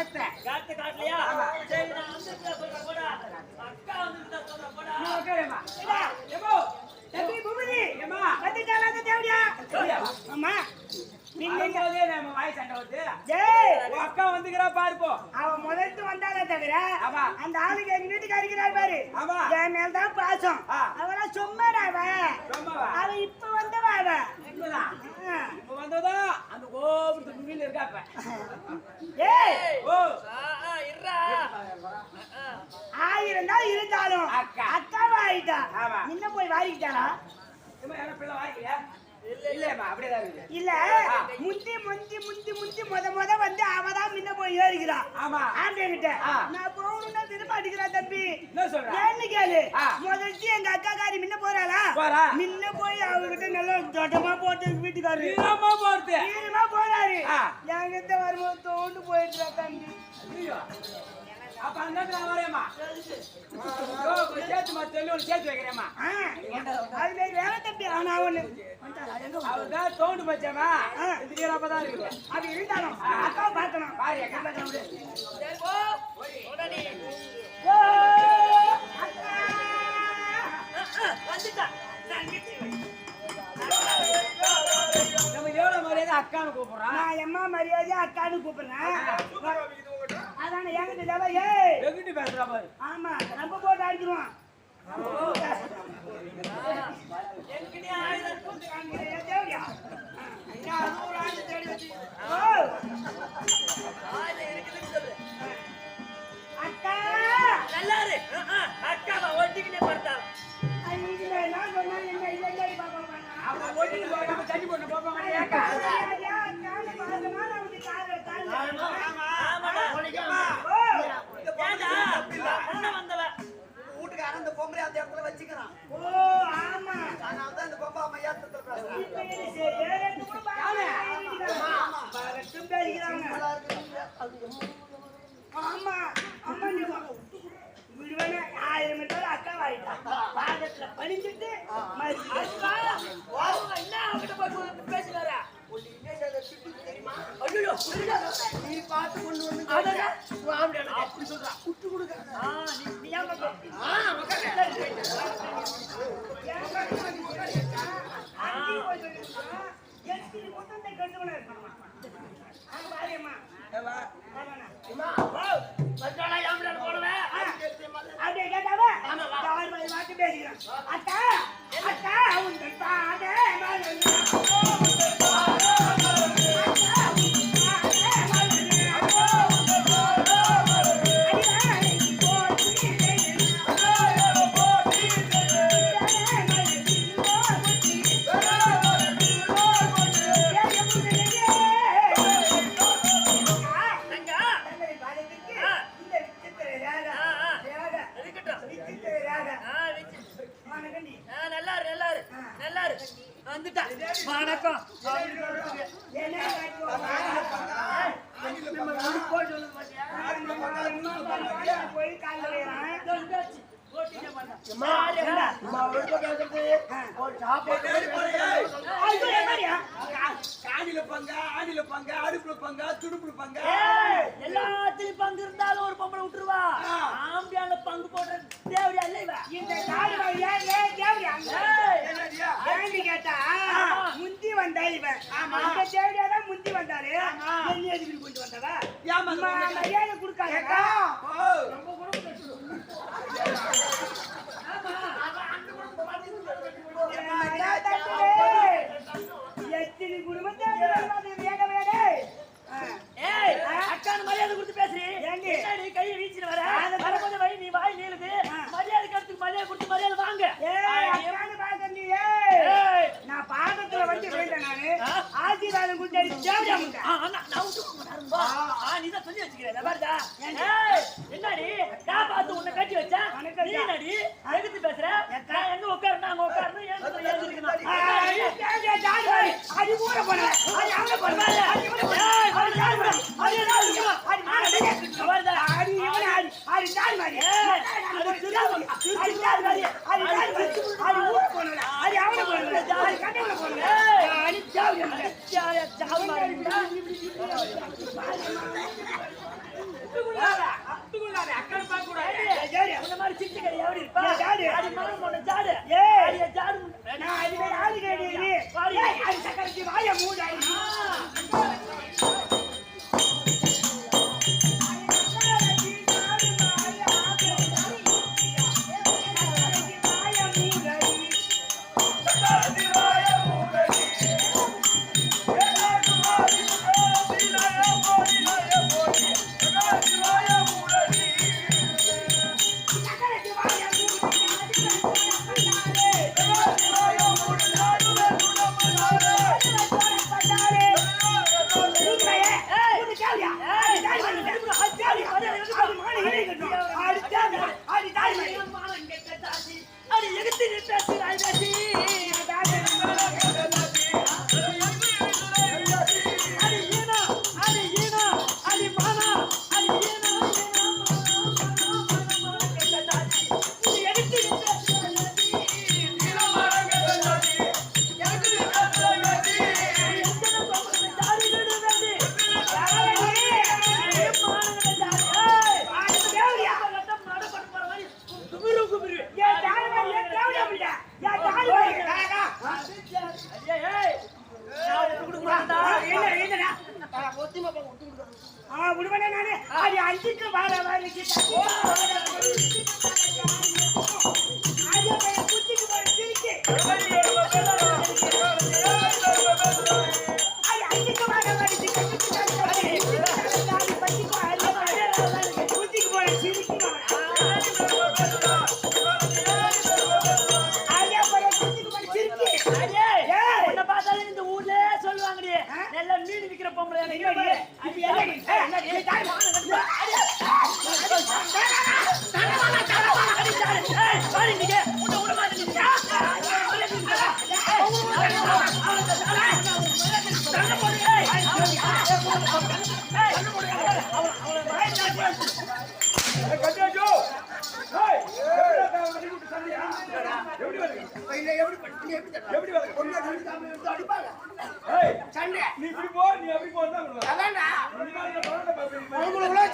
காட்டு காட்டலையா சரி நான் வந்து சொல்ற போடா அக்கா வந்து சொல்ற போடா ஓகேமா ஏமோ தம்பி பூபதி ஏமா வந்துட்டால தேவடியா அம்மா நீங்க நம்ம வாய் சண்டை வந்து ஏய் உன் அக்கா வந்துக்கறா பாருப்போ அவ முதல்ல வந்தாலே தவிர அந்த ஆளுக்கு எங்க வீட்டுக்கு அடிக்கிறார் பாரு என் மேல தான் பாசம் அவள சும்மாடா அவ இப்ப வந்தவா அவ இப்ப வந்ததா அந்த கோபுரத்து முகில இருக்காப்ப ஏய் ஓ இருடா ஆயிரம் தான் இருந்தாலும் அக்காவா ஆயிட்டா இன்னும் போய் வாரிக்கிட்டாளா என்ன பிள்ளை வாரிக்கலையா இல்லம்மா அப்படியே இருக்கு இல்ல முந்தி முந்தி முந்தி முந்தி முத வந்து அவதான் முன்ன போய் ஏறிக்கிறா ஆமா ஆண்டேங்கிட்ட நான் போகணும்னா திரும்ப அடிக்கிறா தம்பி என்ன சொல்ற ஏன்னு கேளு முதல்ல எங்க அக்காக்காரி முன்ன போறாளா முன்ன போய் அவகிட்ட நல்லா ஜட்டமா போட்டு வீட்டுக்காரரு வீரமா போறாரு என்கிட்ட வரும்போது தோண்டு போயிடுறா தம்பி ஐயோ அப்ப அங்க வரேம்மா சேர்த்து சொல்லி சேர்த்து வைக்கிறேம்மா அது வேற தம்பி ஆனா ஒண்ணு அவதான் தோண்டு வச்சேமா அப்பதான் இருக்கு அது இருந்தாலும் அக்கா பார்க்கணும் பாரு நம்ம எவ்வளவு மரியாதை அக்கான்னு கூப்பிடுறோம் நான் எம்மா மரியாதை அக்கான்னு கூப்பிடுறேன் அதான எங்கிட்ட பேசுறா பாரு ஆமா நம்ம போட்டு அடிச்சிருவான் அக்கா நல்லா அக்காவை ஒட்டிக்கிட்டே பார்த்தா தண்ணி போட்டு போப்பாங்க அந்த பொம்பளை அந்த இடத்துல வச்சுக்கிறான் ஓ ஆமா அதனால தான் இந்த பொம்பளை அம்மா ஏத்தத்துல ஆமா அம்மா நீ விடுவனே 1000 மீட்டர் அக்கா வாயிட்டா பாதத்துல பணிஞ்சிட்டு என்ன அவகிட்ட போய் பேசுறாரா நீ பார்த்து கொண்டு வந்து அப்படி சொல்றா குட்டு கொடுக்க அக்கா அக்கா வணக்கம் போய் காணில பங்க ஆணில பங்க அடுப்புல பங்க துடுப்புல பங்க எல்லாத்திலும் பங்கு இருந்தாலும் ஒரு பொம்பளை விட்டுருவா ஆம்பியால பங்கு போடுற தேவையா இல்ல இந்த கேட்டா முந்தி வந்தா இவன் அந்த தேவையாதான் முந்தி வந்தாரு என்ன எதுக்கு கொண்டு வந்தவ மரியாதை கொடுக்காத ரொம்ப எத்தனை குடும்பத்தை வேக வேக அக்கான மரியாதை கொடுத்து பேசுறீ கையை வீச்சுட்டு வர வரும்போது வை நீ வாய் நீளுது மரியாதை கருத்துக்கு மரியாதை கொடுத்து மரியாதை வாங்க நான் பாதத்துல வந்து வேண்டேன் நானு ஆசீர்வாதம் கொடுத்தாரு நீதான் சொல்லி வச்சுக்கிறேன் பாருதா என்னடி நான் பார்த்து உன்னை கட்டி வச்சா நீ எதிர்த்து பேசுற நான் எங்க உட்காருனா அங்க உட்காரணும் அது கூட போன இந்த மாதிரி சிட்டு கறி எப்படி இருப்பா அது மானம் போன ஜாடு ஜாடு நான் அதுவே ஆளு கேடி அது சக்கரைக்கு வாய மூடாடி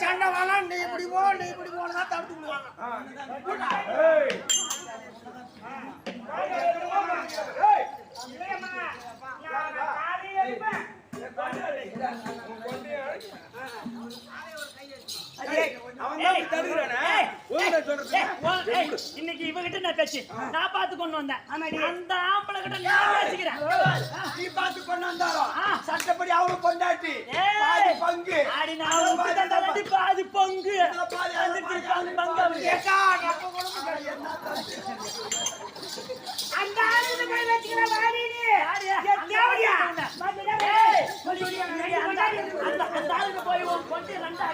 சண்டை வேணாம் நீ இப்படி போனா தடுத்து இன்னைக்கு இவகிட்ட நான் பேச்சு நான் பார்த்து கொண்டு வந்தேன் அந்த ஆம்பளை கிட்ட நான் பேசிக்கிறேன் நீ பார்த்து கொண்டு வந்தாரோ சட்டப்படி அவரு கொண்டாட்டி பங்கு பாதி பங்கு அந்த ஆளு போய் வச்சுக்கிற வாடி நீ அந்த ஆளுக்கு போய் கொண்டு ரெண்டாக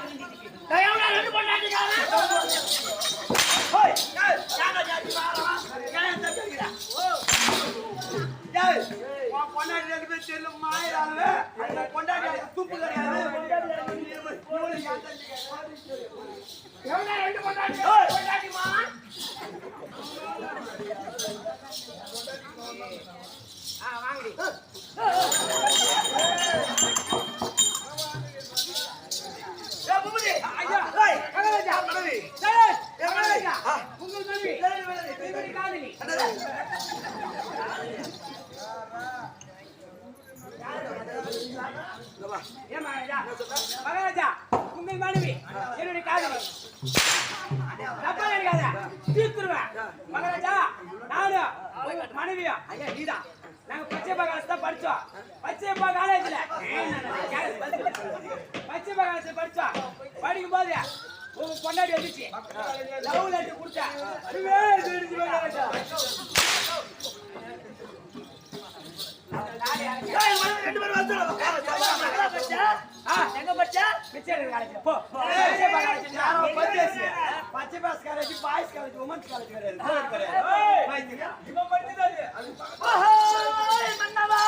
பொண்டாட்டி ரெண்டு பேர் செல்லும் மாயிராங்க பொண்டாட்டி துப்பு கிடையாது ரெண்டு பொண்டாட்டிமா வாங்கடி மகாராஜா உங்கள் மனைவி என்னுடைய காதலி தப்பா நினைக்காத தீர்த்துருவேன் மகாராஜா நானும் மனைவியா ஐயா நீதான் நாங்க பச்சைப்பா காலேஜ் தான் படிச்சோம் பச்சைப்பா காலேஜ்ல பச்சைப்பா காலேஜ் படிச்சோம் படிக்கும் போது உங்க பொண்டாடி வந்துச்சு லவ் லெட்டர் கொடுத்தா ரெண்டு பேரும் வந்துடும் எங்க படிச்சா பச்சை பாஸ் college boys college women's college கிடையாது இவன் படிச்சது மன்னவா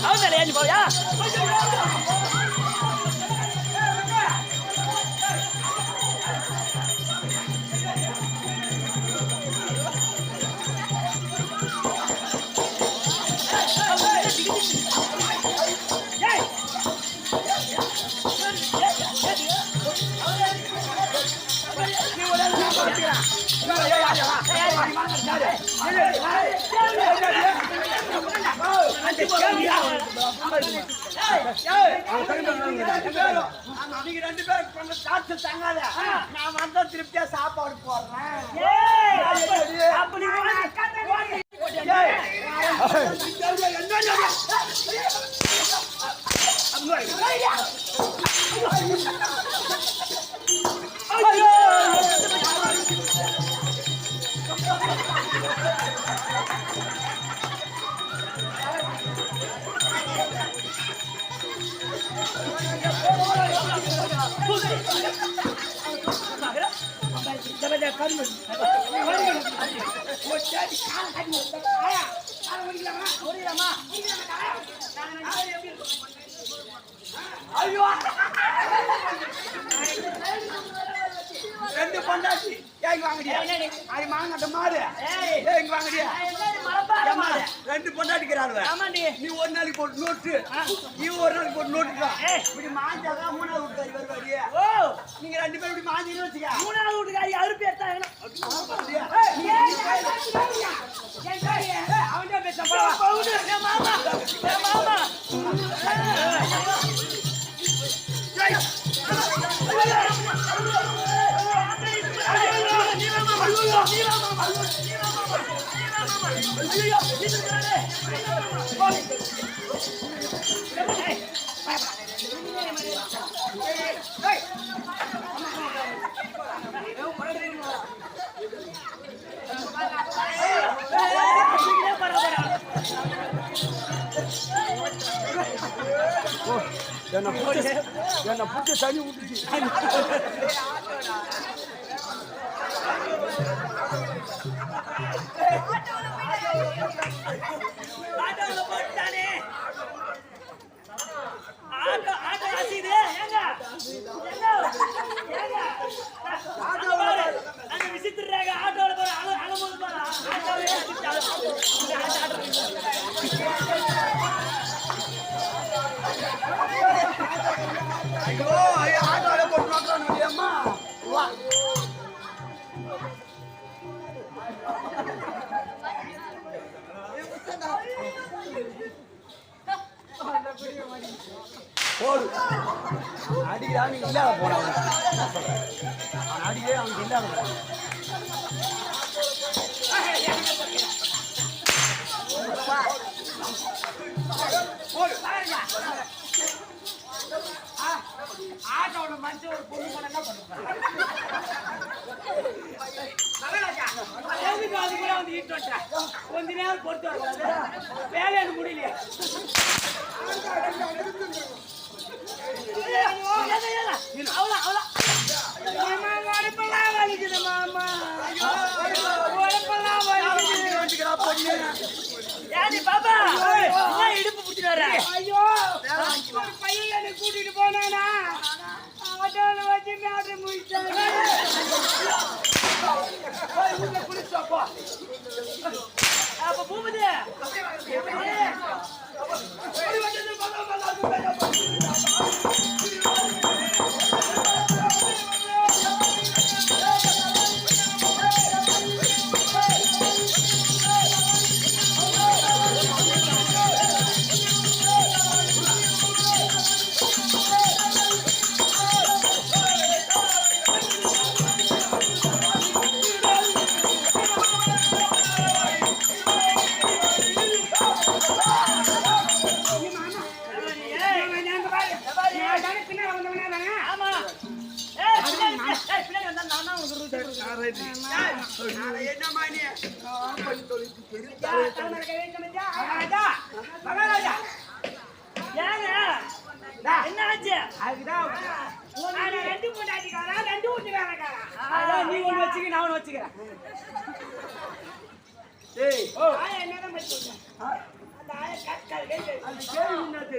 அவங்க ஏன் போயா நீங்க 2 பேரும் கொஞ்சம் சாப்பிட்டு தங்காத. நான் வந்தா திருப்தியா சாப்பாடு போடுறேன். அப்படி அக்கா ஐயோ 2 பொண்டாட்டி ஏங்க வாங்கடியா அது மாங்கட்ட மாடு ஏங்க வாங்கடியா 2 பொண்டாட்டிக்கிறாளுவ நீ ஒரு நாளைக்கு போட்டு நோட்டு நீ ஒரு நாளைக்கு போட்டு நோட்டுடா இப்படி மாஞ்சாதா 3வது வீட்டுக்காரி வருவாடியா நீங்க 2 பேரும் இப்படி மாஞ்சின்னு வச்சுக்க 3வது வீட்டுக்காரி அறுப்பு எடுத்தாங்க அவன்கிட்ட பேச மாமா என்ன புட்டு தண்ணி விட்டுச்சு விசித்திராக ஆட்டோல போற அனுமதி ஐயோ ஆட்டோல போட்டு அம்மா வா போடு அடிக்கிறா நீ இல்லாத போன அடிக்கவே அவனுக்கு இல்லாத போன ஆட்டோட மனுஷன் ஒரு பொண்ணு பண்ண என்ன பண்ணுவாங்க வந்து ஈட்டு வச்சேன் கொஞ்ச நேரம் பொறுத்து வர வேலை எனக்கு முடியலையா பாப்பா இடுப்பு பிடிச்சிட்டு ஐயோ பையன் எனக்கு கூட்டிட்டு போனானா ஆட்டோல வச்சு மேட்ரு முடிச்சாங்க அப்ப பூமதி என்ன ஆச்சு ரெண்டு பொண்டாட்டிக்காரா 2 வீட்டுக்காரக்காரா நீ ஒண்ணு வச்சுக்க நான் ஒண்ணு வச்சுக்கிறேன் என்னதான்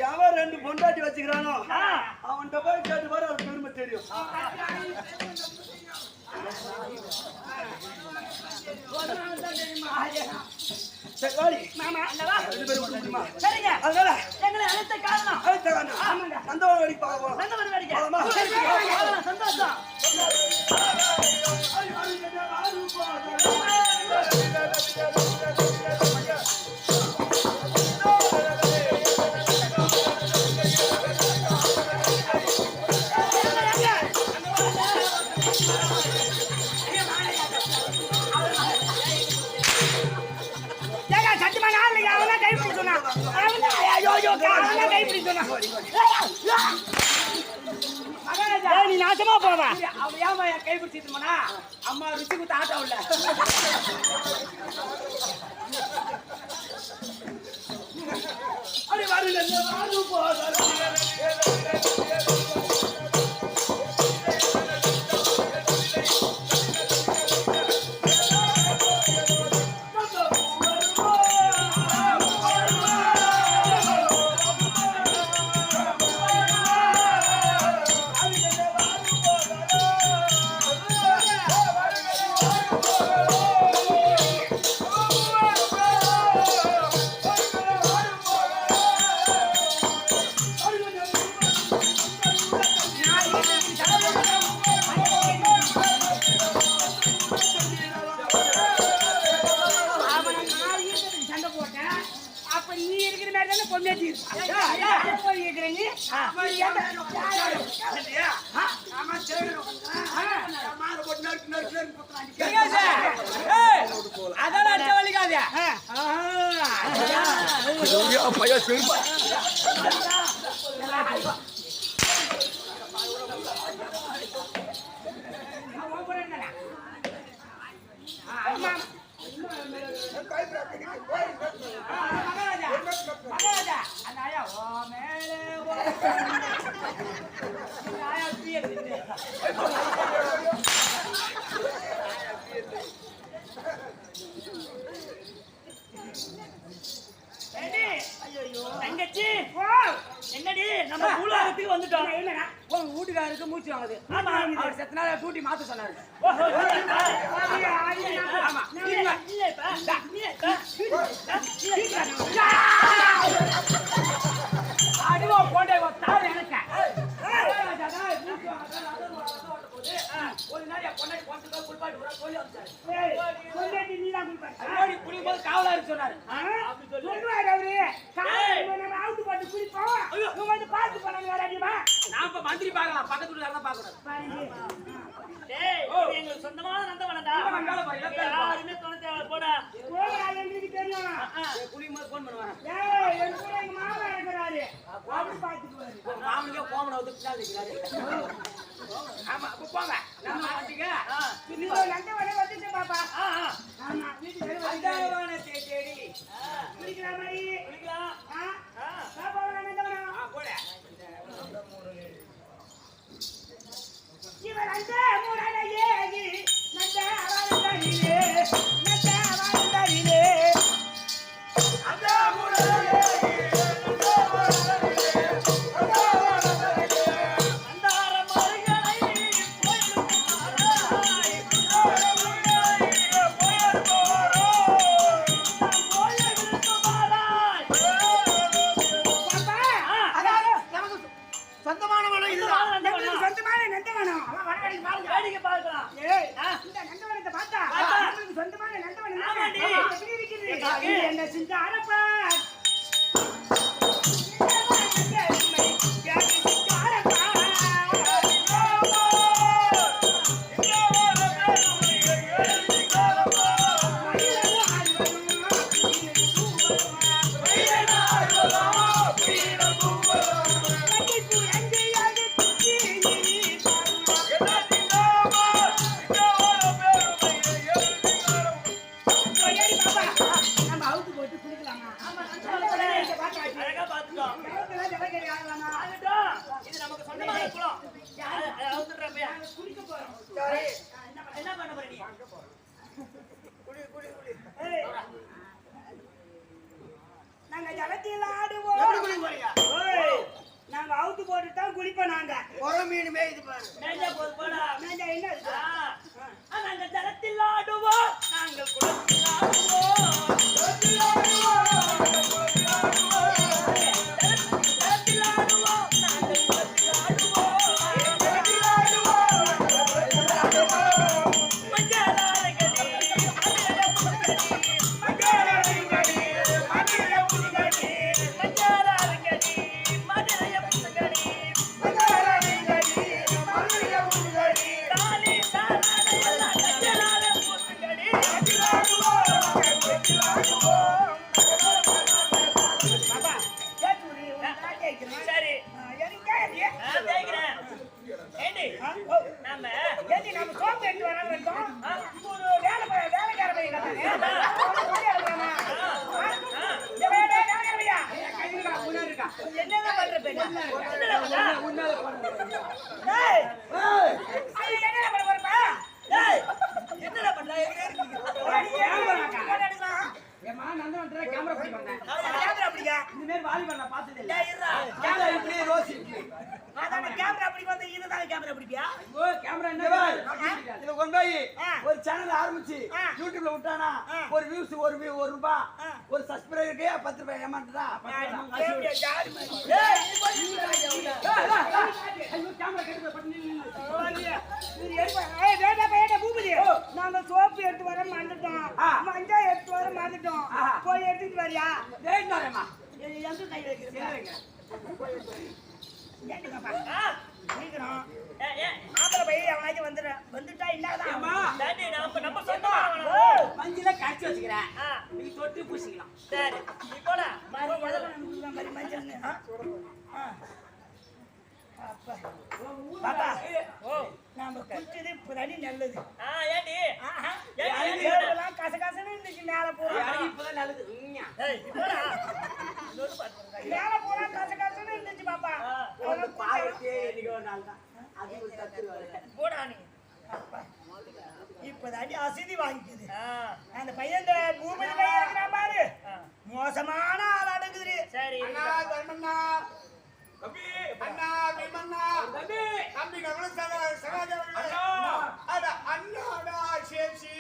எவன் 2 பொண்டாட்டி வச்சுக்கிறானோ அவன்கிட்ட போய் கேட்டு பாரு அவன் பெருமை தெரியும் சரிங்க அதனால எங்களை அழைத்த காரணம் அந்த வேலைக்கு பார்க்க போறோம் சந்தோஷம் மகாராஜா ஏய், நீ நாசமா போவா அவன் ஏமா என் கை பிடிச்சிட்டு போனா அம்மா ருச்சி குத்த ஆட்டம் இல்ல அப்படி வருங்க சண்டை போட்டேன் அப்ப நீ இருக்கிற மாதிரி தானே பொண்ணேத்தி போய் இருக்கிற நீ அதான் அடிச்ச வலிக்காதே பையா செருப்பா மகாராஜா அந்த ஆயா ஓ மேலே ஓ இந்த ஆயா தீயது தங்கச்சி என்னடி நம்ம பூலாகத்துக்கு வந்துட்டோம் உங்க வீட்டுக்காரருக்கு மூச்சு வாங்குது ஆமா அவர் செத்த நாள் டூட்டி மாத்த சொன்னாரு ஓஹோ ஆமா இல்லப்பா அடிவா போண்டே தாரு எனக்கு ஒரு நாள் என் பொண்ணாடி போட்டு குளிப்பாட்டு கூட சொல்லி வந்தாரு நீ தான் குளிப்பாட்டு ஓடி குளிக்கும்போது காவலா இருக்கு சொன்னாரு சொல்லுவாரு அவரு நம்ம அவுத்து போட்டு குளிப்போம் இவங்க வந்து பார்த்து போனாங்க வராடிமா நான் இப்ப மந்திரி பார்க்கலாம் பக்கத்து வீட்டுல தான் பார்க்கணும் டேய் இது எங்களுக்கு சொந்தமான நந்தவனடா யாருமே துணை தேவை போடா எங்களுக்கு தெரியும் குளிக்கும்போது போன் பண்ணுவாங்க ஏய் என் கூட எங்க மாமா இருக்கிறாரு அப்படி பார்த்துக்குவாரு மாமனுக்கே கோமனை வந்து பின்னாடி இருக்கிறாரு ஆமா அப்ப போங்க நம்ம மாட்டீங்க நீங்க நந்தவனே வந்துட்டு பாப்பா ஆமா வீட்டுக்கு அந்தவனத்தை தேடி குளிக்கிற மாதிரி குளிக்கலாம் பாப்பா நந்தவனா போட இவர் அந்த முரணையே நந்த அவளந்தரிலே நந்த அவளந்தரிலே அந்த முறையே அந்தார மலைகளை சொந்தமான மனம் இதுதான் நமக்கு சொந்தமான நந்தவனம் வேடிக்கை பார்க்கலாம் ஏய் இந்த நந்தவனத்தை பார்த்தா நமக்கு சொந்தமான நந்தவனம் ஆமாடி. எப்படி இருக்குது இது என்ன சிந்தாரப்பா நம்ம அவுத்து போட்டு குடிக்கலாமா அழகா பார்த்துட்டோம் ஆகலாமா ஆகட்டும். இது நமக்கு சொந்தமான குளம் அதை அவுத்துடுறப்ப குடிக்க போறோம் என்ன பண்ண போற நீ ஏய், நாங்க ஜலத்தில் ஆடுவோம் ஏய், நாங்க அவுத்து போட்டு தான் குளிப்போம் நாங்க மீனுமே இது பாரு மேஞ்சா போது போடா நாங்க என்ன இருக்கு? நாங்கள் ஜலத்தில் ஆடுவோம் நாங்கள் குளத்தில் ஆடுவோம் ஜலத்தில் ஆடுவோம் நாங்கள் குளத்தில் ஆடுவோம் மஞ்சளாரங்கடி மதுரைய புதுக்கடி மஞ்சளாரங்கடி மதுரைய புதுக்கடி தாலி தாரான எல்லாம் கஞ்சலால புதுக்கடி பாப்பா, கேட்டு விடு, உன் தாத்தா இருக்கிறான். எதுக்கே இது? தேய்க்கிறேன். ஏண்டி? ஓ, நாம ஏண்டி நம்ம சோப்பு எடுத்து வராம இருக்கோம்? ஒரு வேலைக்கார பையன் கேட்டானே. வேலைக்கார பையா? என்னதான் பண்ற பையன்? ஏய், அது என்னடா பண்ண போறப்பா? ஏய், என்னடா பண்ற? ஏமா நந்தவன் கேமரா பிடி பண்ணேன். கேமரா பிடிக்க. இந்த மாதிரி வாலிபால் நான் பார்த்ததே இல்ல. டேய் இருடா. கேமரா இப்படி ரோசி. அதான கேமரா பிடிக்க வந்து இதுதான் கேமரா பிடிப்பியா? ஓ கேமரா என்ன இத கொண்டு போய் ஒரு சேனல் ஆரம்பிச்சு ஆ. யூடியூப்ல விட்டானா ஆ. ஒரு வியூஸ் ஒரு ரூபாய் ஒரு சப்ஸ்கிரைபருக்கு 10 ரூபாய் ஏமாட்டா கேமரா ஜாடி மாதிரி. ஏய், நீ போய் நில்லுடா. ஐயோ கேமரா கெட்டு பண்ணி இவரு எடுப்பா. ஏய் வேடா பையடா பூபதி. நாங்க சோப்பு எடுத்து வர மறந்துட்டோம். மஞ்சா எடுத்து வர மறந்துட்டோம். போய் எடுத்துட்டு வரியா? டேய் நாரேமா எங்க கை வைக்கிறீங்க? ஏண்டி பாப்பா? நீக்குறோம். ஆம்பளை பையன் எவனாச்சும் வந்துட்டா என்னதான்? ஏமா டாடி, நம்ம சொந்தம். மஞ்சில கடிச்சு வச்சுக்கிறேன் நீ தொட்டு பூசிக்கலாம் சரி, நீ போடா. மாதிரி மஞ்சள்னு. அப்பா. பாப்பா. ஓ, நாம குடிச்சது இப்பதானே நல்லது. ஏண்டி? ஆஹா. ஏண்டி? ஏறலாம் கசகசன்னு இருந்துச்சு மேல போறோம். யாருக்கு இப்பதான் நல்லது ஏய், நீ போடா. மேல போனா கசகசன்னு இருந்துச்சு பாப்பா. ஒரு பாவத்தே என்னைக்கோ நாள் தான் அது ஒரு தத்து வர போடா நீ. இப்பதானே அசதி வாங்கிக்குது. ஆ, அந்த பையன் இந்த பூமி பையன் இருக்கிறான் பாரு. மோசமான ஆள் அடங்குது. சரி. தர்மண்ணா தம்பி அண்ணா பீமண்ணா தம்பி தம்பி நம்மள சகாதேவர்களே அட அண்ணாடா சேச்சி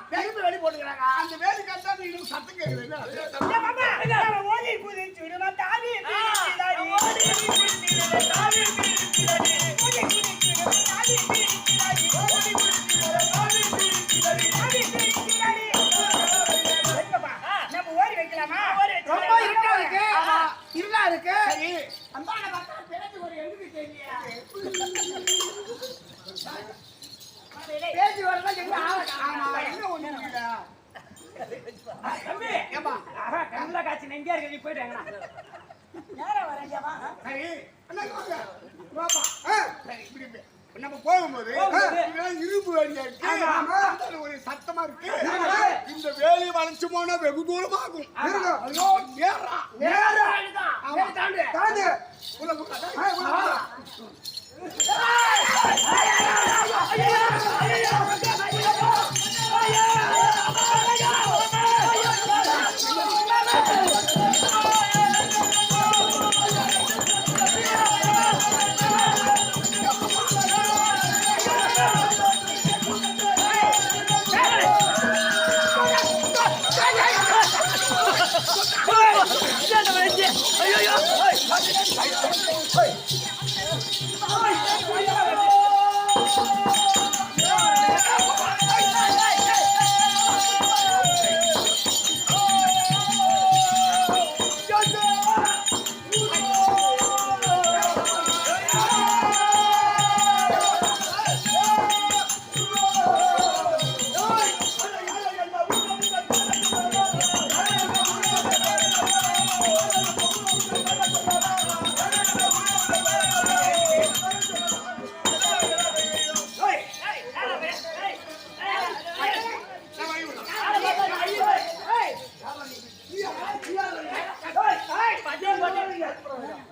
அந்த வேலி கட்டா நீ சத்தம் கேக்குறீங்க ஏய் மாமா, நான் ஓடி குதிச்சு விடுமா தாவி தாவி ஓடி குதிச்சு தாவி தாவி ஓடி குதிச்சு தாவி தாவி ஓடி குதிச்சு தாவி தாவி தாவி என்னப்பா நம்ம ஓடி வைக்கலாமா? ரொம்ப இருட்டா இருக்கு இருளா இருக்கு சரி அம்மாட பார்த்தா பிறகு ஒரு எழுதி தெரியலையா? பேசி வரலாம் எங்க ஆமா என்ன ஒண்ணு இருக்குடா தம்பி ஏமா கண்ணுல காட்சி எங்க இருக்கு நீ போயிடு எங்கனா நேரா வரேன்டா. சரி அண்ணா வாங்க பாப்பா சரி இப்படி இப்படி. நம்ம போகும்போது இதெல்லாம் இரும்பு வேலியா இருக்கு அந்த ஒரு சத்தமா இருக்கு இந்த வேலி வளைச்சு போனா வெகு தூரமாகும் ஐயோ நேரா நேரா தாண்டு தாண்டு உள்ள உள்ள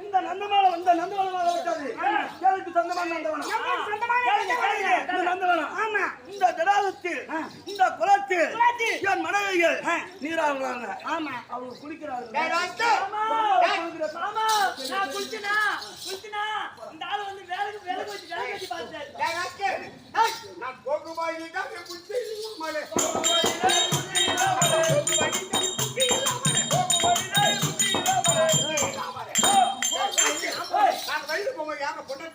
இந்த நந்தமாலை விட்டாது. கேளுக்கு சொந்தமான நந்தவனம். நம்மளுக்கு சொந்தமான கேளுங்க, கேளுங்க. இந்த நந்தவனம். ஆமா. இந்த தடாகத்தில் இந்த குளத்தில் என் மனைவிகள் நீராடுறாங்க. ஆமா. அவங்க குளிக்கிறாங்க. ஆமா, ஆமா. நான் குளிச்சனா இந்த ஆளு வந்து வேலை வச்சு பார்த்துட்டாரு. நான் போகுமாய் தான் புத்தி இல்லாமலே நான் வயது போகும்போது யாரை பொண்ணு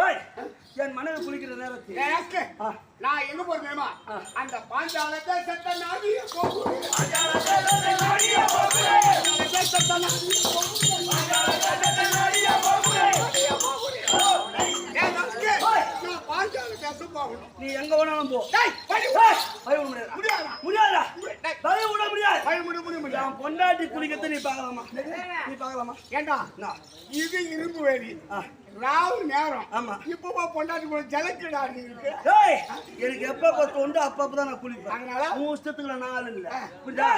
ஏய், என் மனைவி குளிக்கிற நேரத்தில் நான் எங்க போறேன் அந்த பாஞ்சாலத்தை சட்ட நாடிய போகுது நீ எங்க வேணாலும் போ. பொண்டாட்டி குளிக்கத்தை நீ பார்க்கலாமா? ஏண்டா இது இரும்பு வேலி ராவு நேரம். ஆமா. இப்ப பொண்டாட்டி கூட ஜலக்கிடா இருக்கு. எனக்கு எப்ப தோண்டு அப்பதான் நான் குளிப்பேன். அதனால உன் இஷ்டத்துக்கு நான் ஆள் இல்ல. புரியுதா?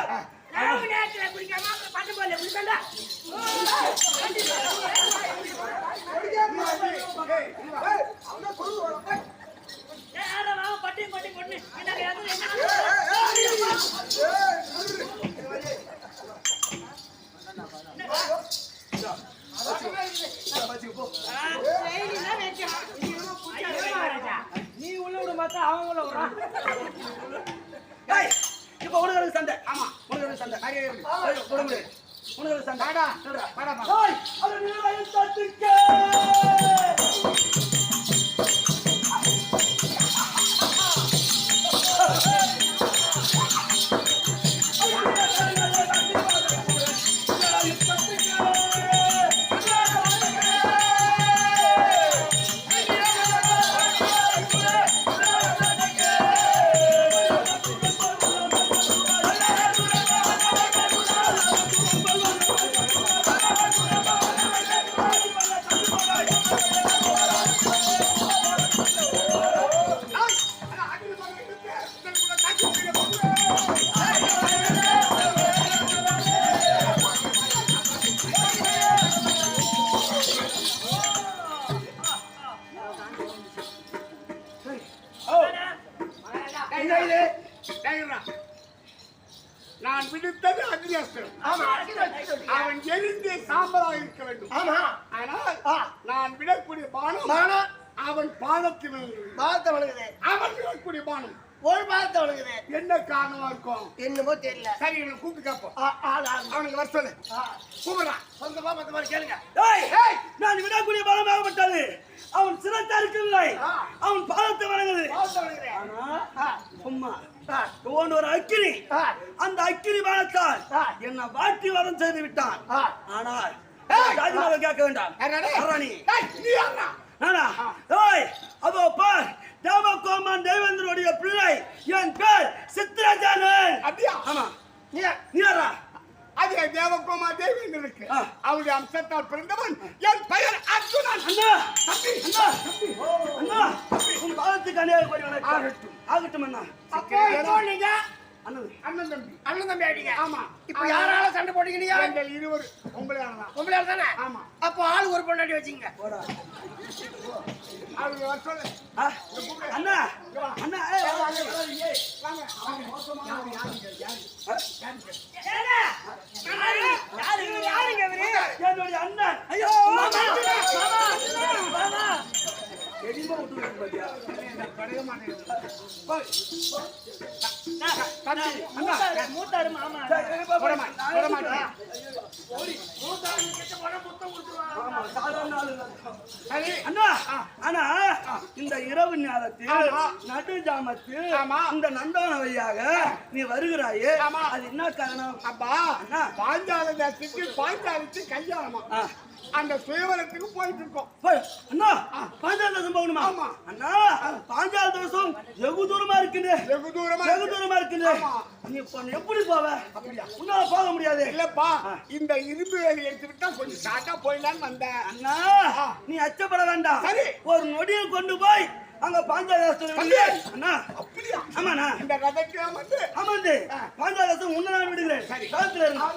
நேரத்துல குடிக்காம பாட்டு போல குடிக்கண்டா. பட்டியும் பட்டி பொண்ணு நீ உள்ள விட மாட்டா அவன் உள்ள விடுறான். இப்ப உனக்கு சண்டை. ஆமா, உனக்கு சண்டை. உனக்கு சண்டை. நான் விடுத்தது அக்னியஸ்திரம். அவன் எரிந்து சாம்பலாக இருக்க வேண்டும். ஆனால் நான் விடக்கூடிய பானம் அவன் பாதத்தில் அவன் விடக்கூடிய பானம் ஒரு பாதத்தை வணங்குது. என்ன காரணமா இருக்கும்? என்னமோ தெரியல. சரி இவனை கூப்பிட்டு கேட்போம். ஆள் அவனுக்கு வர சொல்லு. கூப்பிடுறான். சொந்தமா மத்த மாதிரி கேளுங்க. ஏய், நான் விடக்கூடிய பலமாகப்பட்டது அவன் சிரத்தை இருக்கவில்லை, அவன் பாதத்தை வணங்குது. பாதத்தை வணங்குறேன். ஆனா சும்மா இவன் ஒரு அக்கினி, அந்த அக்கினி பானத்தால் என்னை வாட்டி வரம் செய்து விட்டான். ஆனால் ராஜமாவை கேட்க வேண்டாம். அரணி நீ யாரா? நானா? ஏய், அதோ பார், தேவகோமான் தேவேந்திரனுடைய பிள்ளை, என் பேர் சித்ரஜானன். அப்படியா? ஆமா. நீ நீ யாரா? அது தேவகுமார் தேவேந்திரனுக்கு அவருடைய அம்சத்தால் பிறந்தவன் என் பெயர் அர்ஜுனன். அண்ணா, தம்பி, அண்ணா, அண்ணா, உன் பாதத்துக்கு அநியாயம் கோரி வணக்கம். ஆகட்டும். ஆகட்டும் அண்ணா. அப்போ இப்போ நீங்க அண்ணன் அண்ணன் தம்பி. அண்ணன் தம்பி ஆயிட்டீங்க. ஆமா. இப்போ யாரால சண்டை போட்டீங்க நீங்க? எங்கள் இருவர் உங்களையானதான். உங்களால தானே? ஆமா. அப்போ ஆள் ஒரு பொண்டாட்டி வச்சீங்க. போடா. அவருக்கு வர சொல்லு. அண்ணா, அண்ணா, ஏய், வாங்க. யாருங்க இவரு? என்னுடைய அண்ணன். ஐயோ, மாமா, மாமா, மாமா. எடிமா விட்டு பாத்தியா? படைய மாட்டேன். மூத்தாரு மாமா. போட மாட்டேன். மூத்தாரு கிட்ட போனா முத்தம் கொடுத்துருவாங்க. ஆமா, சாதாரண ஆளு தான். சரி. அண்ணா, ஆனா இந்த இரவு நேரத்தில் ஆமா. நடு ஜாமத்தில் ஆமா. இந்த நந்தவன வழியாக நீ வருகிறாயே, ஆமா. அது என்ன காரணம்? அப்பா அண்ணா. பாஞ்சால தேசத்துக்கு பாஞ்சாலிக்கு கல்யாணமா அந்த சுயவரத்துக்கு போயிட்டு இருக்கோம். போய், அண்ணா, பாஞ்சால தேசம் போகணுமா? ஆமா. அண்ணா, பாஞ்சால தேசம் வெகு தூரமா இருக்குது, வெகு தூரமா வெகு தூரமா இருக்குது. ஆமா. நீ இப்ப எப்படி போவ? அப்படியா? உன்னால போக முடியாது. இல்லப்பா இந்த இரும்பு வேலி எடுத்துக்கிட்டா கொஞ்சம் ஷார்ட்டா போயிடலான்னு வந்தேன். அண்ணா, நீ அச்சப்பட வேண்டாம். சரி. ஒரு நொடியில் கொண்டு போய் அங்க பாஞ்சால தேசத்துல சரி. அண்ணா. அப்படியா? ஆமாண்ணா. இந்த ரதக்கு வந்து அமர்ந்து பாஞ்சால தேசம் உன்னை நான் விடுகிறேன். சரி. காலத்துல இருந்து.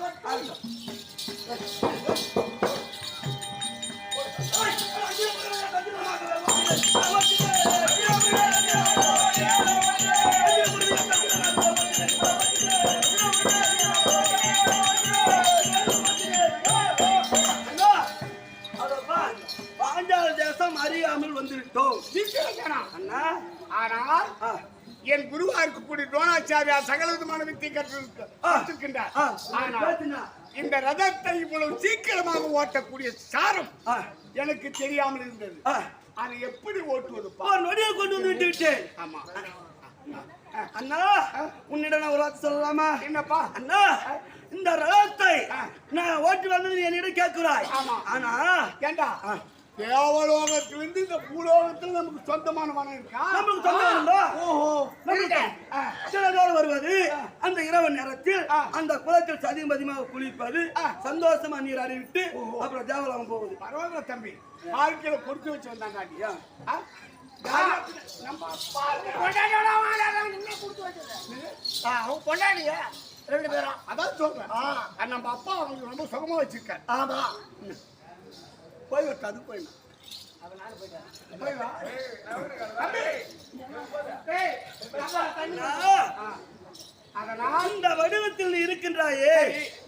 பாஞ்சால தேசம் அறியாமல் வந்துவிட்டோம். அண்ணா, ஆனால் என் குருவா இருக்கக்கூடிய துரோணாச்சாரியா சகல விதமான வித்தை கற்றுக்கின்றார். ஆனால் பேசுனா. இந்த ரதத்தை இவ்வளவு சீக்கிரமாக ஓட்டக்கூடிய சாரம் எனக்கு தெரியாமல் இருந்தது. அதை எப்படி ஓட்டுவதுப்பா? ஒரு நொடியில் கொண்டு வந்து விட்டு விட்டேன். ஆமா. அண்ணா, உன்னிடம் நான் ஒரு வார்த்தை சொல்லலாமா? என்னப்பா? அண்ணா, இந்த ரதத்தை நான் ஓட்டி வந்தது என்னிடம் கேட்கிறாய். ஆமா. ஆனா ஏண்டா தேவலோகத்திலிருந்து இந்த பூலோகத்தில் நமக்கு சொந்தமான மனம் இருக்கா? நமக்கு சொந்தம் உண்டா? ஓஹோ. நமக்கு சில நாள் வருவது, அந்த இரவு நேரத்தில் அந்த குளத்தில் சதிமதிமாக குளிப்பது, சந்தோஷமா நீர் அறிவிட்டு அப்புறம் தேவலோகம் போவது. பரவாயில்ல தம்பி, வாழ்க்கையில கொடுத்து வச்சு வந்தாங்க. நம்ம பொண்டாட்டிங்க 2 பேரும். அதான் சொல்றேன். நம்ம அப்பா அவங்க ரொம்ப சுகமா வச்சிருக்காரு. ஆமா. போய் அது போய் போய் வா. அண்ணா, அதனால் இந்த வடிவத்தில் நீ இருக்கின்றாயே,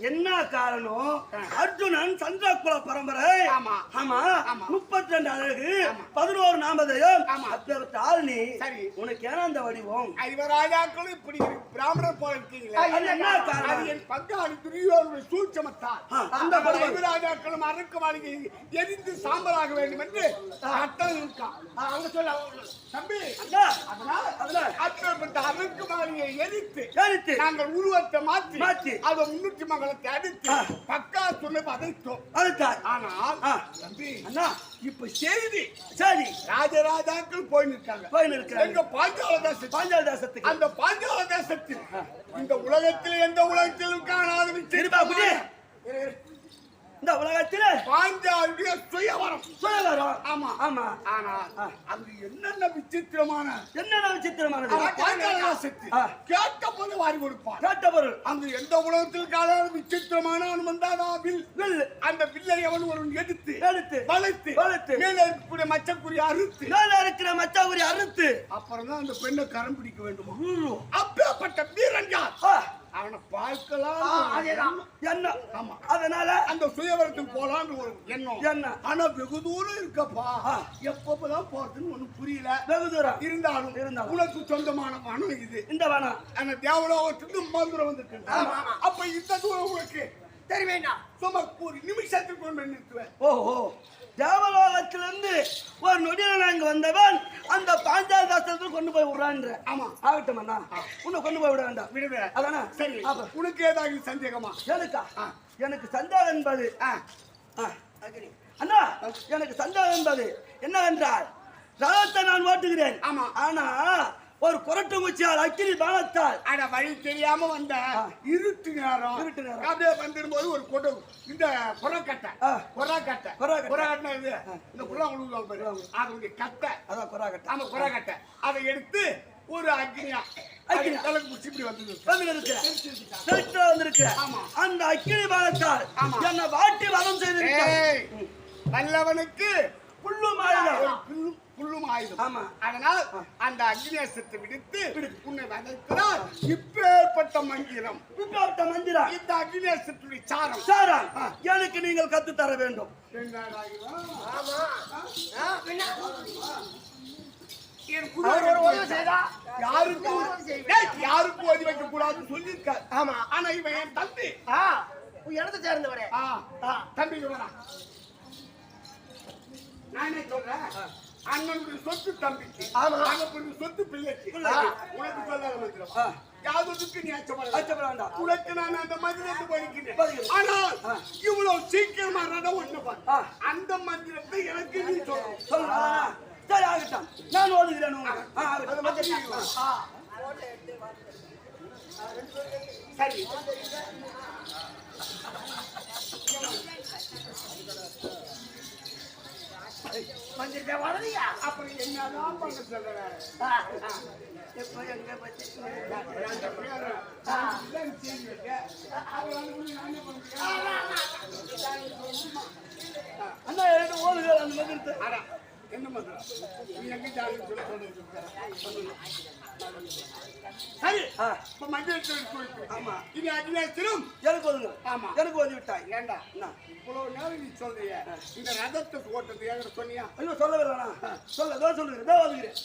என்ன காரணம்? அர்ஜுனன் சந்திரகுல பரம்பரை. ஆமா. ஆமா. ஆமா. 32 அழகு, 11 நாமதயம், ஆமா. அப்பேற்பட்ட ஆள் நீ. சரி. உனக்கு ஏன்னா அந்த வடிவம்? ஐவராஜாக்களும் இப்படி பிராமணர் போல இருக்கீங்களே, அது என்ன காரணம்? அது என் பங்காளி துரியோனுடைய சூட்சமத்தால். அந்த பருவம். ஐவராஜாக்களும் அரக்கு மாளிகை எரிந்து சாம்பலாக வேண்டும் என்று சட்டம் இருக்கான். அங்க சொல்ல தம்பி, அண்ணா, அதனால் அப்பேற்பட்ட அரக்கு மாளிகையை எரித்து எடுத்து நாங்கள் உருவத்தை மாற்றி மாற்றி அதை முன்னூற்றி மங்களத்தை அடித்து பக்கா சொல்லி பதைத்தோம். அதுதான். ஆனால் தம்பி, அண்ணா, இப்ப செய்தி சரி, ராஜராஜாக்கள் போய் நிற்காங்க. போய் இருக்கிறாங்க எங்க பாஞ்சால தேசம். பாஞ்சால தேசத்துக்கு. அந்த பாஞ்சால தேசத்தில் இந்த உலகத்தில் எந்த உலகத்திலும் காணாத திருப்பா குடி. விசித்திரமான இந்த உலகத்தில பாஞ்சாலுடைய சுயவரம். சுயவரம். ஆமா. ஆமா. ஆனால் அங்கு என்னென்ன விசித்திரமான என்னென்ன விசித்திரமானது? பாஞ்சால தேசத்தில் கேட்ட போது வாரி கொடுப்பார். கேட்ட பொருள். அங்கு எந்த உலகத்தில் காணாத விசித்திரமான அனுமந்தாவில் வில். அந்த வில்லை அவன் ஒருவன் எடுத்து எடுத்து வளைத்து வளைத்து மேல இருக்கக்கூடிய மச்சக்குரிய அறுத்து மேல இருக்கிற மச்சாவுரி அறுத்து அப்புறம் தான் அந்த பெண்ணை கரம் பிடிக்க வேண்டும். ஊரு. அப்பேற்பட்ட வீரன் யார்? அவனை பார்க்கலாம் அதேதான். என்ன ஆமா. அதனால அந்த சுயவரத்துக்கு போலான்னு ஒரு எண்ணம். என்ன ஆனா வெகு தூரம் இருக்கப்பா. எப்பதான் போறதுன்னு ஒண்ணும் புரியல. வெகு தூரம் இருந்தாலும் உனக்கு சொந்தமான வனம் இது. இந்த வேணாம் அந்த தேவலோகத்துக்கு மந்திரம் வந்துருக்கு. அப்ப இந்த தூரம் உனக்கு தெரியுமேண்ணா சும்மா ஒரு நிமிஷத்துக்கு கொண்டு நிறுத்துவேன். ஓஹோ தேவலோகத்திலிருந்து ஒரு நொடியில நாங்க வந்தவன் அந்த பாஞ்சால தாசத்துக்கு கொண்டு போய் விடுறான்ற. ஆமா. ஆகட்டும் அண்ணா உன்னை கொண்டு போய் விட வேண்டாம். விடுவேன். அதானே சரி. அப்ப உனக்கு ஏதாவது சந்தேகமா? எனக்கா எனக்கு சந்தேகம் என்பது அண்ணா எனக்கு சந்தேகம் என்பது என்னவென்றால் ரதத்தை நான் ஓட்டுகிறேன். ஆமா. ஆனா ஒரு குரட்டு முச்சியால் அக்கினி பானத்தால் அட வழி தெரியாம வந்த இருட்டு நேரம் அப்படியே வந்துடும்போது ஒரு கொடு இந்த குரக்கட்டை இது இந்த குரா உழுவாங்க அதனுடைய கட்டை அதான் குராக்கட்டை. ஆமா குரக்கட்டை அதை எடுத்து ஒரு அக்னியா தலைக்கு பிடிச்சி இப்படி வந்தது வந்திருக்கிற அந்த அக்கினி பானத்தால் என்னை வாட்டி வதம் செய்திருக்க நல்லவனுக்கு புல்லும் ஆயுதம் புல்லும் ஆயுதம். ஆமா. அதனால் அந்த அக்னியஸ்திரத்தை விடுத்து உன்னை வதைக்கிறார். இப்பேற்பட்ட மந்திரம் இந்த அக்னியஸ்திரத்துடைய சாரம் எனக்கு நீங்கள் கத்து தர வேண்டும். யாருக்கும் ஓதி வைக்க கூடாதுன்னு சொல்லியிருக்காரு. ஆமா. ஆனா இவன் என் தம்பி இடத்தை சேர்ந்தவரே தம்பிக்கு வரா. நானே சொல்றேன் அண்ணனுடைய சொத்து தம்பிக்கு அண்ணனுடைய சொத்து பிள்ளைக்கு உனக்கு சொல்லாத மந்திரம் யாதொருக்கு நீ அச்சப்பட வேண்டாம். உனக்கு நான் அந்த மந்திரத்தை படிக்கிறேன். ஆனால் இவ்வளவு சீக்கிரமா ரதம் ஒண்ணு பாரு அந்த மந்திரத்தை எனக்கு நீ சொல்லணும். சரி ஆகட்டும் நான் ஓதுகிறேன். சரி மந்திரத்தை வரலையா அப்ப என்னதான் பண்ண சொல்றேன். எப்ப எங்க பத்தி அண்ணா எனக்கு ஓதுகிறேன் அந்த மந்திரத்தை. என்ன மந்திரம் நீ எங்க ஜாலின்னு சொல்லி சரி. இப்ப மந்திரத்தை ஆமா இது அக்னியஸ்திரம் எனக்கு ஓதுங்க. ஆமா எனக்கு ஓதி விட்டாய். ஏண்டா இவ்வளவு நேரம் நீ சொல்றிய இந்த ரதத்தை ஓட்டது என்கிட்ட சொன்னியா? ஐயோ சொல்லவில்லைண்ணா சொல்லுகிறேன் ஓதுகிறேன்.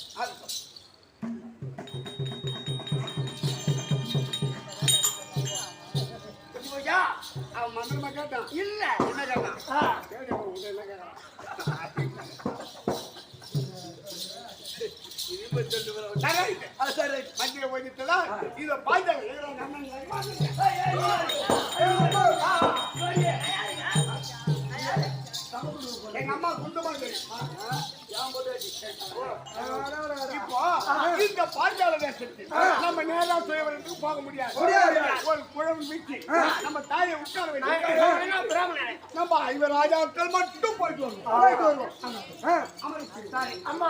அவன் மந்திரமா கேட்டான். இல்ல என்ன கேட்டான்? என்ன கேட்டான்? சரி மந்திர போயிட்டுல இத பாய்ந்தாங்க எங்க அம்மா குண்டமா இப்போ இந்த பாஞ்சால தேசத்தில் நம்ம நேரா சுயவரத்துக்கு போக முடியாது. ஒரு குழம்பு வீட்டு நம்ம தாயை உட்கார வைக்க நம்ம 5 ராஜாக்கள் மட்டும் போயிட்டு வருவோம். அம்மா அம்மா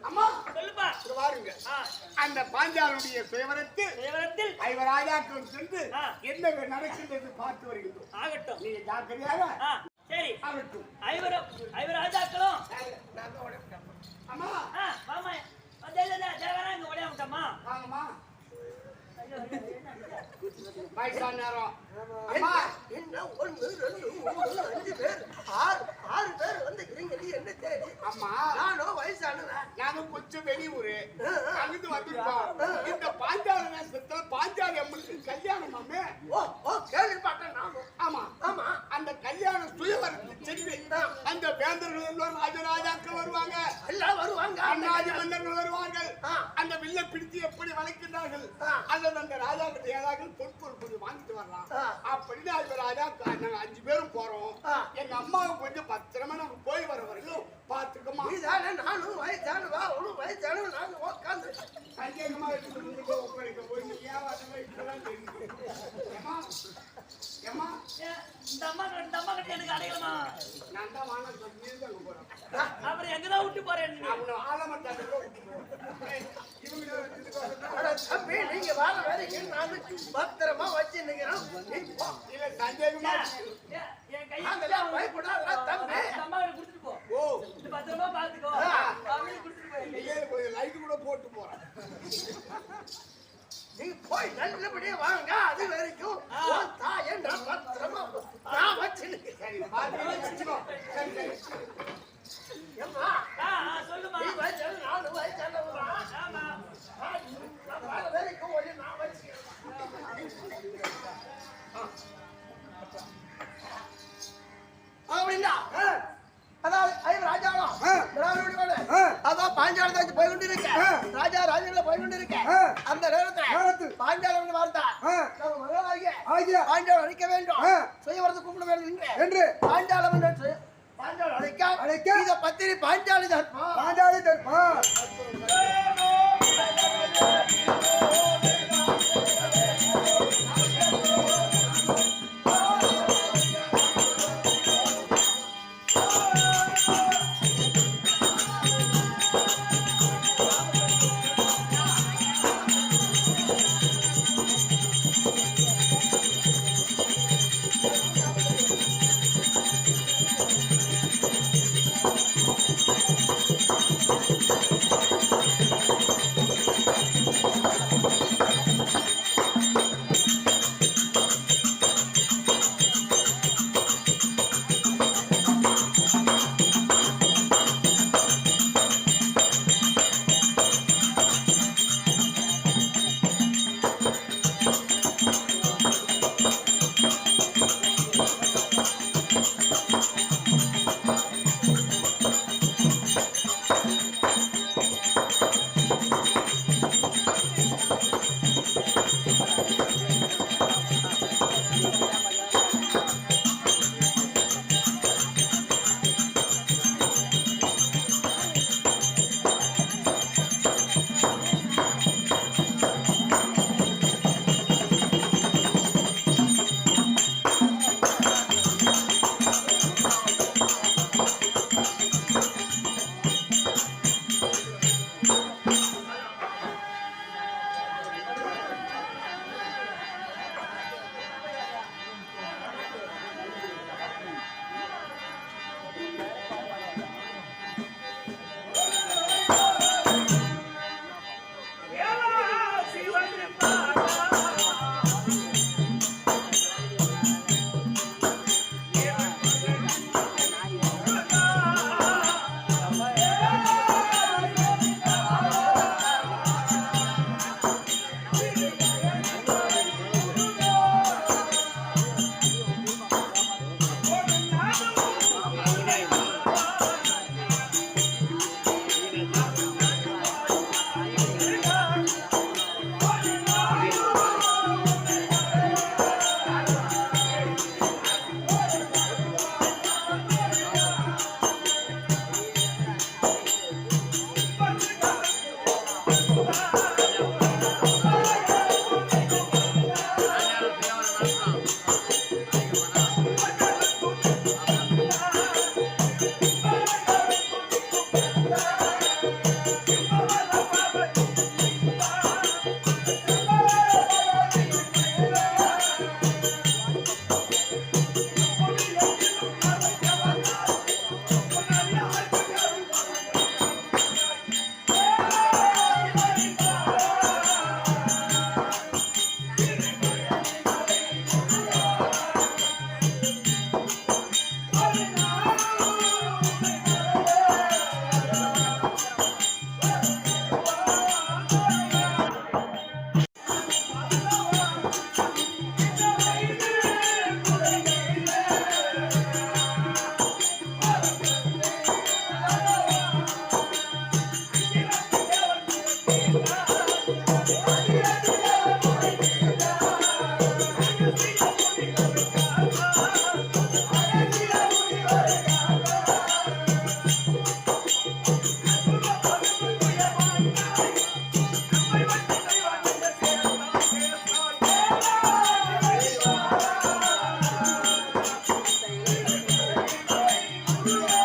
அம்மா சொல்லுப்பா பாருங்க அந்த பாஞ்சாலுடைய சுயவரத்தில் 5 ராஜாக்கள் சென்று என்ன நடக்கின்றது பார்த்து வருகின்றோம். ஆகட்டும் நீங்க ஜாக்கிரதையாக சரி ஆகட்டும். 5 ராஜாக்களும் அம்மா மாமா தேவரா இங்க ஓடியா விட்டம்மா வாங்கம்மா வயசான நேரம். அம்மா என்ன 1 2 3 5 பேர் 6 பேர் வந்து இருங்கடி என்ன தேடி. அம்மா நானும் வயசானவன். நாங்க கொஞ்சம் வெளியூரு அங்கிட்டு வந்துருக்கோம். இந்த பாஞ்சால நேசத்துல பாஞ்சாலி அம்மனுக்கு கல்யாணம் அம்மே. ஓ கேள்விப்பட்டேன் நானும். ஆமா ஆமா அந்த கல்யாணம் சுயவரத்துக்கு சென்று அந்த வேந்தர்கள் எல்லாம் ராஜராஜாக்கள் வருவாங்க. எல்லாம் வருவாங்க. அண்ணாதி மன்னர்கள் வருவார்கள். அந்த வில்லை பிடித்து எப்படி வளைக்கின்றார்கள் அல்லது அந்த ராஜா கிட்ட ஏதாவது பொற்பொருள் கொஞ்சம் வாங்கிட்டு வரலாம் அப்படின்னு அந்த ராஜா நாங்க 5 பேரும் போறோம். எங்க அம்மாவை கொஞ்சம் பத்திரமா நாங்க போய் வர வரைக்கும் பாத்துக்கோமா. இதானே நானும் வயசானவா அவனும் வயசானவன். நாங்க உட்காந்து சந்தேகமா ஒப்படைக்க போய் ஏன் வயசுலாம் தெரியுது. ஏமா இந்த அம்மா கிட்ட எனக்கு அடையலாமா? நான் தான் வாங்க சொல்லி நீ தான் போறேன். அப்புறம் எங்கதான் விட்டு போறேன் நீ? அவனை ஆலமட்டால விட்டு போறேன். இவங்க அட தம்பி, நீங்க வார வரைக்கும் நான் பத்திரமா வச்சு நிக்கிறோம். இல்ல சந்தேகமா என் கையை அதெல்லாம் பயப்படாதடா தம்பி. இந்த அம்மா கிட்ட கொடுத்துட்டு போ. ஓ இது பத்திரமா பாத்துக்கோ. அவங்க கொடுத்துட்டு போ. நீயே போய் லைட் கூட போட்டு போறேன். நீ போய் நல்லபடியா வாங்க. அது வரைக்கும் உன் தாயை நான் பத்திரமா நான் வச்சு நிக்கிறேன். சரி பாத்து வச்சுக்கோ. சரி சரி. ஏம்மா, சொல்லுமா. நீ வயசான 4 வயசானவங்களா? ஆமா. நான் வார வரைக்கும் ஒண்ணு நான் வச்சுக்கிறேன். அப்படின்னா அதாவது ஐயர் ராஜாவா அதான் பாஞ்சாலத்தை போய் கொண்டு இருக்கேன். ராஜா ராஜால போய் கொண்டு இருக்கேன். அந்த நேரத்துல பாஞ்சாலம் வார்த்தா நம்ம மகளாகிய பாஞ்சாலம் அழைக்க வேண்டும். சுயவரத்தை கூப்பிட வேண்டும் என்று பாஞ்சாலம் பாஞ்சாலம் அழைக்க இத பத்திரி பாஞ்சாலி தர்மா ஆ